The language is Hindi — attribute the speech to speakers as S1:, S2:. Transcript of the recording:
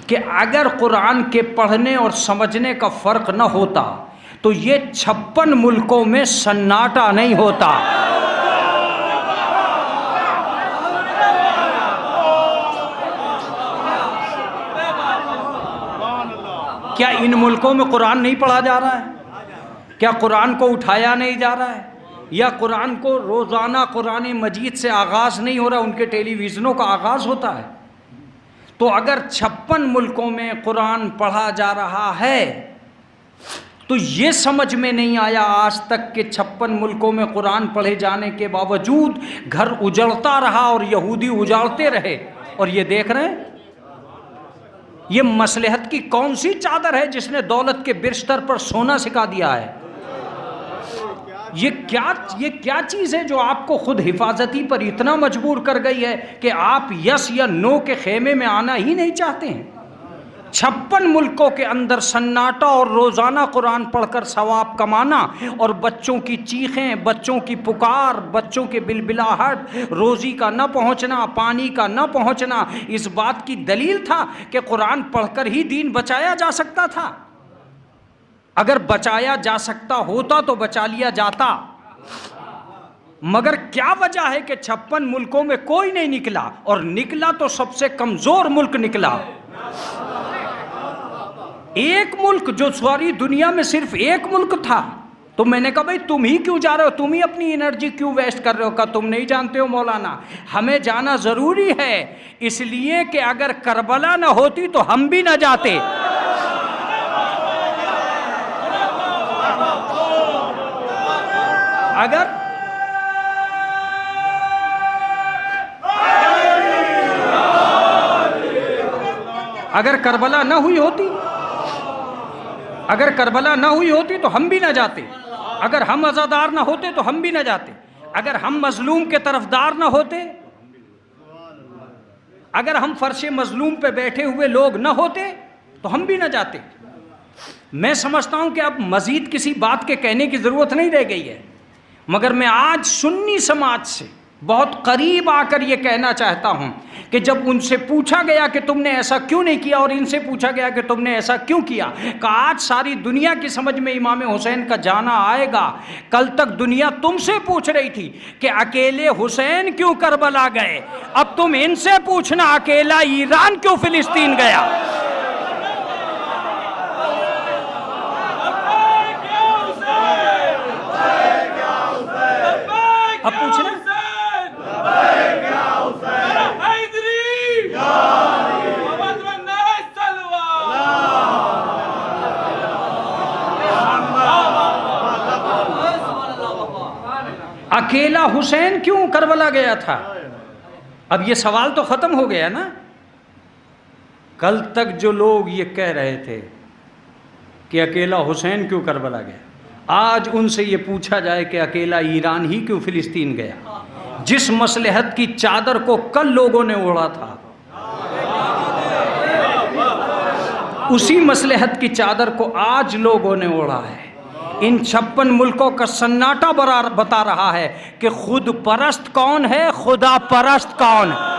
S1: कि अगर कुरान के पढ़ने और समझने का फ़र्क न होता तो ये 56 मुल्कों में सन्नाटा नहीं होता। क्या इन मुल्कों में कुरान नहीं पढ़ा जा रहा है? क्या कुरान को उठाया नहीं जा रहा है? या कुरान को रोज़ाना कुरान मजीद से आगाज़ नहीं हो रहा, उनके टेलीविज़नों का आगाज़ होता है? तो अगर 56 मुल्कों में कुरान पढ़ा जा रहा है तो ये समझ में नहीं आया आज तक कि 56 मुल्कों में कुरान पढ़े जाने के बावजूद घर उजड़ता रहा और यहूदी उजाड़ते रहे। और ये देख रहे हैं, ये मसलहत की कौन सी चादर है जिसने दौलत के बिस्तर पर सोना सिखा दिया है? ये क्या चीज़ है जो आपको खुद हिफाजती पर इतना मजबूर कर गई है कि आप यस या नो के खेमे में आना ही नहीं चाहते हैं? 56 मुल्कों के अंदर सन्नाटा और रोज़ाना कुरान पढ़कर सवाब कमाना और बच्चों की चीखें, बच्चों की पुकार, बच्चों के बिलबिलाहट, रोज़ी का न पहुँचना, पानी का न पहुँचना, इस बात की दलील था कि कुरान पढ़कर ही दीन बचाया जा सकता था। अगर बचाया जा सकता होता तो बचा लिया जाता। मगर क्या वजह है कि 56 मुल्कों में कोई नहीं निकला, और निकला तो सबसे कमज़ोर मुल्क निकला। एक मुल्क जो सारी दुनिया में सिर्फ एक मुल्क था। तो मैंने कहा भाई तुम ही क्यों जा रहे हो, तुम ही अपनी एनर्जी क्यों वेस्ट कर रहे हो? कहा तुम नहीं जानते हो मौलाना, हमें जाना ज़रूरी है इसलिए कि अगर करबला ना होती तो हम भी ना जाते। अगर करबला ना हुई होती, अगर करबला ना हुई होती तो हम भी ना जाते। अगर हम अज़ादार ना होते तो हम भी ना जाते। अगर हम मजलूम के तरफदार ना होते, अगर हम फर्श मजलूम पे बैठे हुए लोग ना होते तो हम भी ना जाते। मैं समझता हूं कि अब मजीद किसी बात के कहने की ज़रूरत नहीं रह गई है, मगर मैं आज सुन्नी समाज से बहुत करीब आकर ये कहना चाहता हूं कि जब उनसे पूछा गया कि तुमने ऐसा क्यों नहीं किया और इनसे पूछा गया कि तुमने ऐसा क्यों किया, कि आज सारी दुनिया की समझ में इमाम हुसैन का जाना आएगा। कल तक दुनिया तुमसे पूछ रही थी कि अकेले हुसैन क्यों करबला गए, अब तुम इनसे पूछना अकेला ईरान क्यों फिलिस्तीन गया। अब पूछना अकेला हुसैन क्यों करबला गया था। अब ये सवाल तो ख़त्म हो गया ना। कल तक जो लोग ये कह रहे थे कि अकेला हुसैन क्यों करबला गया, आज उनसे ये पूछा जाए कि अकेला ईरान ही क्यों फिलिस्तीन गया। जिस मसलहत की चादर को कल लोगों ने ओढ़ा था, उसी मसलहत की चादर को आज लोगों ने ओढ़ा है। इन 56 मुल्कों का सन्नाटा बता रहा है कि खुद परस्त कौन है, खुदा परस्त कौन है।